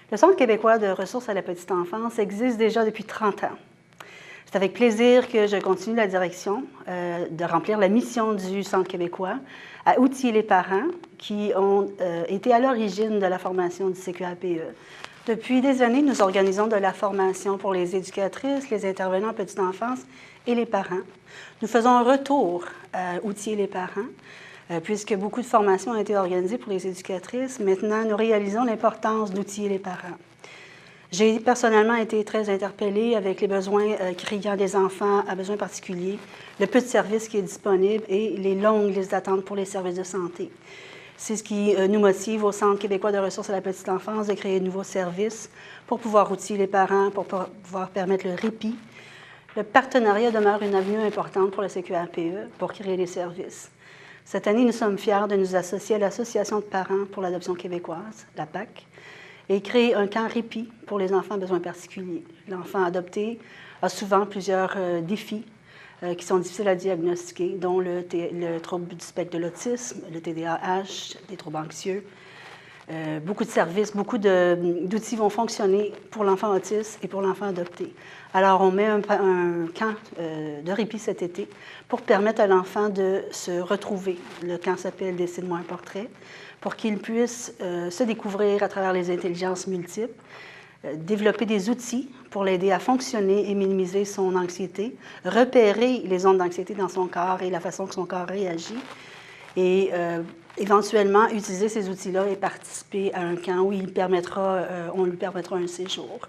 Le Centre québécois de ressources à la petite enfance existe déjà depuis 30 ans. C'est avec plaisir que je continue la direction de remplir la mission du Centre québécois à outiller les parents qui ont été à l'origine de la formation du CQAPE. Depuis des années, nous organisons de la formation pour les éducatrices, les intervenants en petite enfance et les parents. Nous faisons un retour à outiller les parents, puisque beaucoup de formations ont été organisées pour les éducatrices. Maintenant, nous réalisons l'importance d'outiller les parents. J'ai personnellement été très interpellée avec les besoins criants des enfants à besoins particuliers, le peu de services qui est disponible et les longues listes d'attente pour les services de santé. C'est ce qui nous motive au Centre québécois de ressources à la petite enfance de créer de nouveaux services pour pouvoir outiller les parents, pour pouvoir permettre le répit. Le partenariat demeure une avenue importante pour le CQAPE pour créer des services. Cette année, nous sommes fiers de nous associer à l'Association de parents pour l'adoption québécoise, la PAC, et créer un camp répit pour les enfants à besoins particuliers. L'enfant adopté a souvent plusieurs défis qui sont difficiles à diagnostiquer, dont le trouble du spectre de l'autisme, le TDAH, des troubles anxieux. Beaucoup de services, beaucoup d'outils vont fonctionner pour l'enfant autiste et pour l'enfant adopté. Alors, on met un camp de répit cet été pour permettre à l'enfant de se retrouver. Le camp s'appelle « Dessine-moi un portrait », pour qu'il puisse se découvrir à travers les intelligences multiples, développer des outils pour l'aider à fonctionner et minimiser son anxiété, repérer les ondes d'anxiété dans son corps et la façon que son corps réagit, et éventuellement utiliser ces outils-là et participer à un camp où on lui permettra un séjour.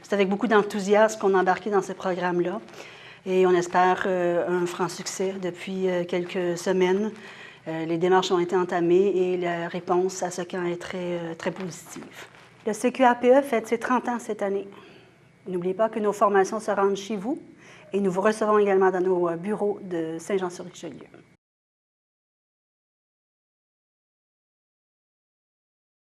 C'est avec beaucoup d'enthousiasme qu'on a embarqué dans ce programme-là et on espère un franc succès depuis quelques semaines. Les démarches ont été entamées et la réponse à ce camp est très positive. Le CQAPE fête ses 30 ans cette année. N'oubliez pas que nos formations se rendent chez vous et nous vous recevons également dans nos bureaux de Saint-Jean-sur-Richelieu.